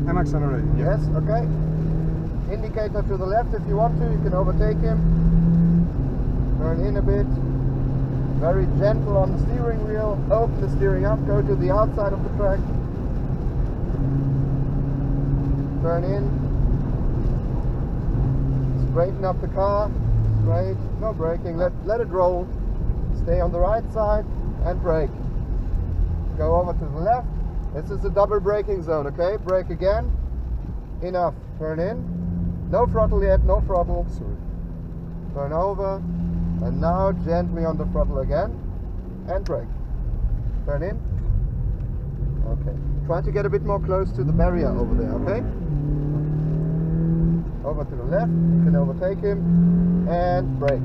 I'm accelerating, yeah. Yes, okay. Indicator to the left if you want to, you can overtake him. Turn in a bit. Very gentle on the steering wheel. Open the steering up, go to the outside of the track. Turn in. Straighten up the car. Straight, no braking, let it roll. Stay on the right side and brake. Go over to the left. This is a double braking zone, okay? Brake again. Enough. Turn in. No throttle yet, no throttle. Sorry. Turn over. And now gently on the throttle again. And brake. Turn in. Okay. Try to get a bit more close to the barrier over there, okay? Over to the left. You can overtake him. And brake.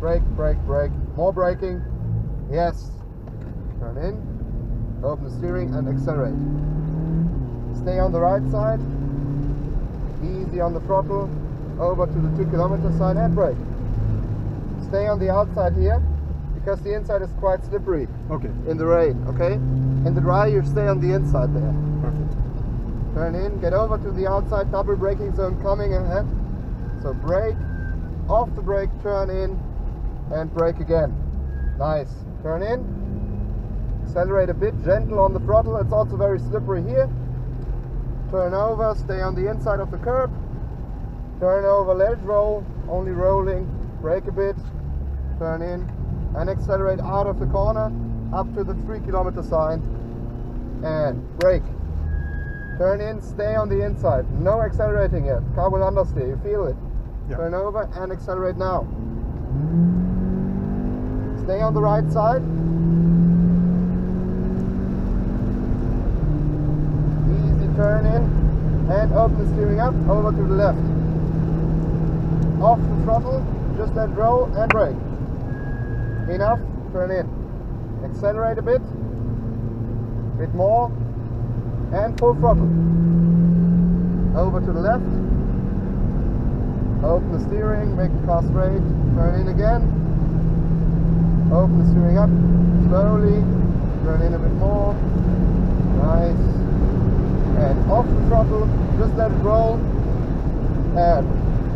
Brake, brake, brake. More braking. Yes. Turn in. Open the steering and accelerate. Stay on the right side. Easy on the throttle. Over to the 2 kilometer sign and brake. Stay on the outside here because the inside is quite slippery. Okay. In the rain, okay? In the dry you stay on the inside there. Perfect. Turn in, get over to the outside, double braking zone coming ahead. So brake, off the brake, turn in and brake again. Nice. Turn in. Accelerate a bit, gentle on the throttle, it's also very slippery here. Turn over, stay on the inside of the curb. Turn over, let it roll, only rolling. Brake a bit, turn in and accelerate out of the corner up to the 3 kilometer sign and brake. Turn in, stay on the inside, no accelerating yet. Car will understeer, you feel it. Yeah. Turn over and accelerate now. Stay on the right side. Turn in and open the steering up, over to the left. Off the throttle, just let roll and brake. Enough, turn in. Accelerate a bit more, and full throttle. Over to the left. Open the steering, make the car straight, turn in again. Open the steering up, slowly, turn in a bit more. Nice. And off the throttle, just let it roll and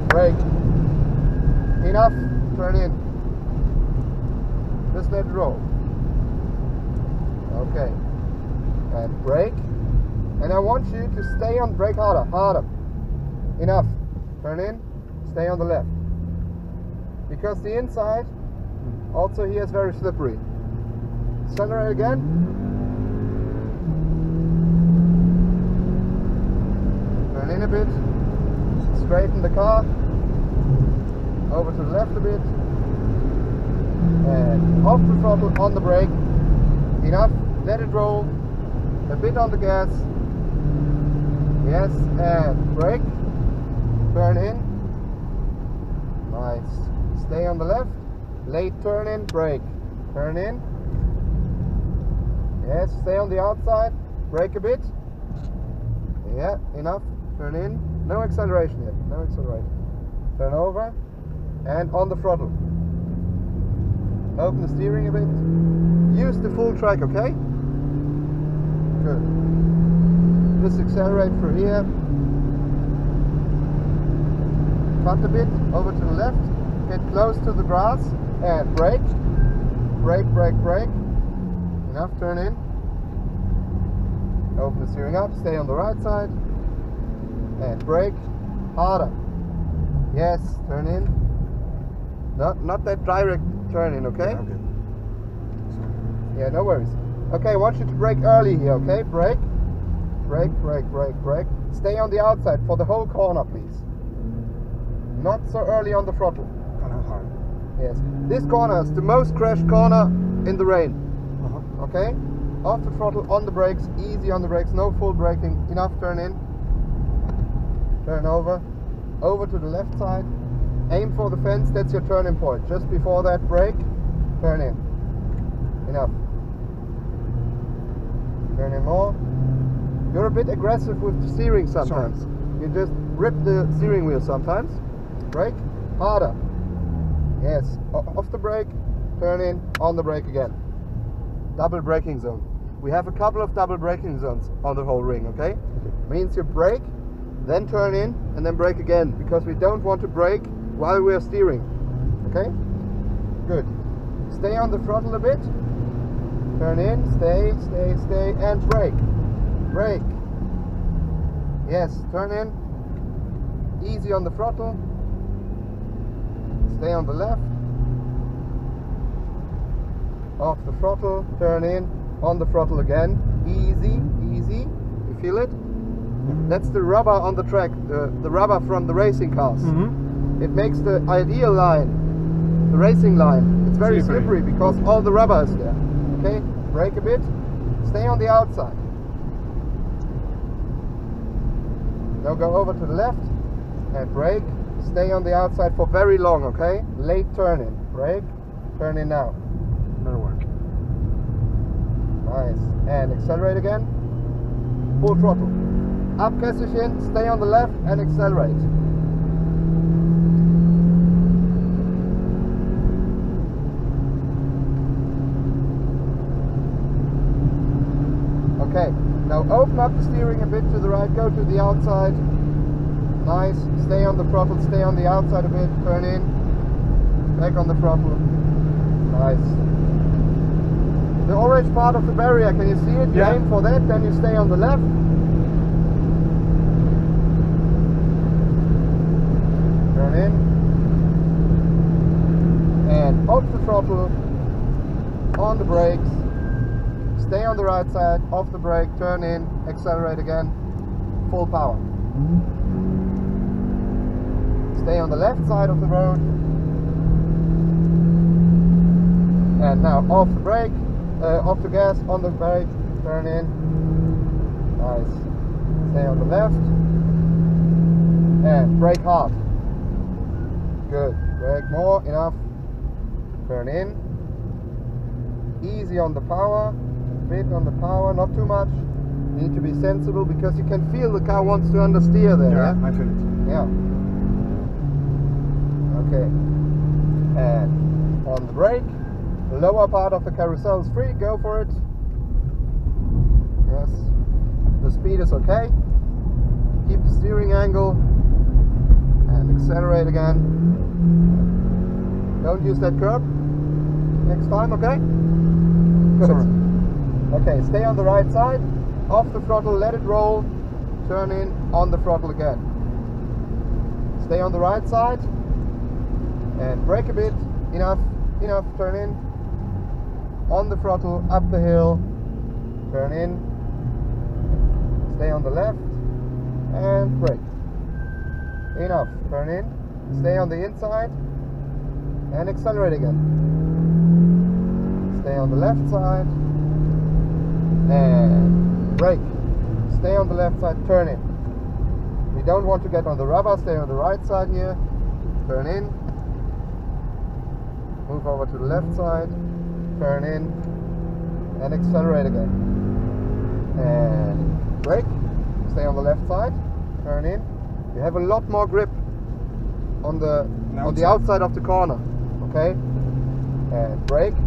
brake. Enough, turn in. Just let it roll. Okay. And brake. And I want you to stay on brake harder, harder. Enough. Turn in, stay on the left. Because the inside also here is very slippery. Accelerate again. In a bit, straighten the car, over to the left a bit, and off the throttle, on the brake. Enough, let it roll, a bit on the gas. Yes, and brake, turn in. Nice. Stay on the left, late turn in, brake, turn in. Yes, stay on the outside, brake a bit. Yeah, enough. Turn in, no acceleration yet, no acceleration. Turn over and on the throttle. Open the steering a bit. Use the full track, okay? Good. Just accelerate through here. Cut a bit, over to the left. Get close to the grass and brake. Brake, brake, brake. Enough, turn in. Open the steering up, stay on the right side. And brake harder. Yes, turn in. Not that direct turn in, okay? Okay. Yeah, no worries. Okay, I want you to brake early here, okay? Brake. Brake, brake, brake, brake. Stay on the outside for the whole corner, please. Not so early on the throttle. Kind of hard. Yes. This corner is the most crashed corner in the rain. Uh-huh. Okay? Off the throttle, on the brakes, easy on the brakes, no full braking. Enough, turn in. Turn over to the left side, aim for the fence, that's your turning point. Just before that, brake, turn in. Enough. Turn in more. You're a bit aggressive with the steering sometimes. Sorry. You just rip the steering wheel sometimes. Brake, harder. Yes, off the brake, turn in, on the brake again. Double braking zone. We have a couple of double braking zones on the whole ring, okay? Means you brake, then turn in, and then brake again, because we don't want to brake while we are steering. Okay? Good. Stay on the throttle a bit. Turn in, stay, and brake. Brake. Yes, turn in. Easy on the throttle. Stay on the left. Off the throttle, turn in, on the throttle again. Easy, easy. You feel it? That's the rubber on the track, the rubber from the racing cars. Mm-hmm. It makes the ideal line, the racing line. It's very slippery because all the rubber is there. Okay, brake a bit, stay on the outside. Now go over to the left and brake, stay on the outside for very long, okay? Late turn in, brake, turn in now. That'll work. Nice, and accelerate again, full throttle. Up Kesselchen, stay on the left and accelerate. Okay, now open up the steering a bit to the right, go to the outside. Nice, stay on the throttle, stay on the outside a bit, turn in, back on the throttle. Nice. The orange part of the barrier, can you see it? You aim for that, then you stay on the left. Turn in. And off the throttle, on the brakes. Stay on the right side, off the brake, turn in, accelerate again, full power. Stay on the left side of the road. And now off the brake, off the gas, on the brake, turn in. Nice. Stay on the left. And brake hard. Good. Brake more, enough. Turn in. Easy on the power. Bit on the power, not too much. Need to be sensible because you can feel the car wants to understeer there. Yeah, I feel it. Yeah. Okay. And on the brake, the lower part of the carousel is free. Go for it. Yes. The speed is okay. Keep the steering angle and accelerate again. Don't use that curb next time, okay? Good. Sorry. Okay, stay on the right side, off the throttle, let it roll, turn in, on the throttle again. Stay on the right side, and brake a bit, enough, turn in, on the throttle, up the hill, turn in, stay on the left, and brake. Enough, turn in, stay on the inside, and accelerate again. Stay on the left side, and brake. Stay on the left side, turn in. We don't want to get on the rubber, stay on the right side here, turn in, move over to the left side, turn in, and accelerate again. And brake, stay on the left side, turn in. You have a lot more grip on the outside of the corner, okay? And brake,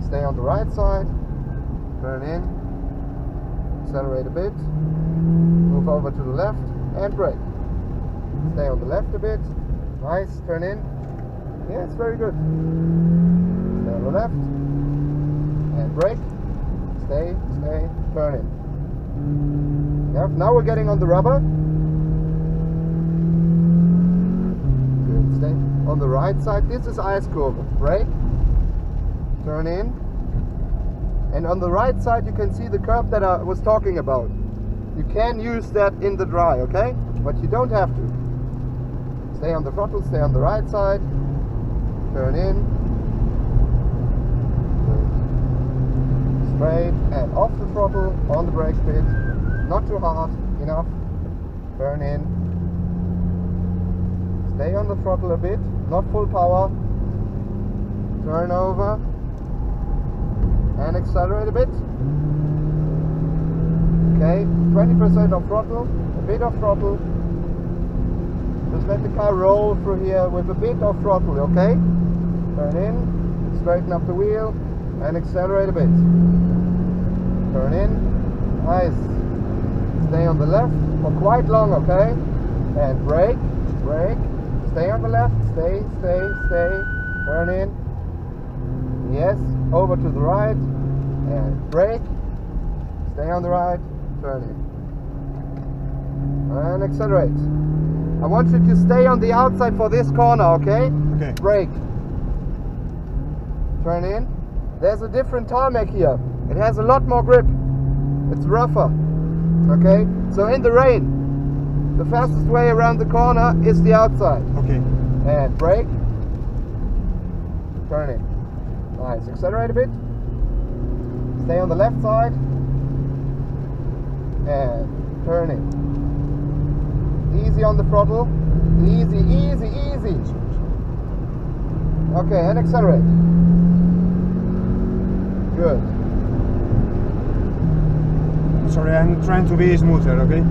stay on the right side, turn in, accelerate a bit, move over to the left, and brake. Stay on the left a bit, nice, turn in. Yeah, it's very good. Stay on the left, and brake, stay, turn in. Yeah, now we're getting on the rubber. Good, stay on the right side. This is ice curve. Brake, turn in. And on the right side you can see the curve that I was talking about. You can use that in the dry, okay? But you don't have to. Stay on the throttle, stay on the right side, turn in, straight, and off the throttle, on the brake pit, not too hard, enough, turn in, stay on the throttle a bit, not full power, turn over, and accelerate a bit. Okay, 20% of throttle, a bit of throttle. Just let the car roll through here with a bit of throttle, okay? Turn in, straighten up the wheel, and accelerate a bit. Turn in, nice. Stay on the left for quite long, okay? And brake, brake. Stay on the left, stay. Turn in. Yes, over to the right. And brake. Stay on the right, turn in. And accelerate. I want you to stay on the outside for this corner, okay? Okay. Brake. Turn in. There's a different tarmac here. It has a lot more grip. It's rougher. Okay? So in the rain, the fastest way around the corner is the outside. Okay. And brake. Turn in. Nice. Accelerate a bit. Stay on the left side. And turn in. Easy on the throttle. Easy, easy, easy. Okay, and accelerate. Good. Sorry, I'm trying to be smoother, okay?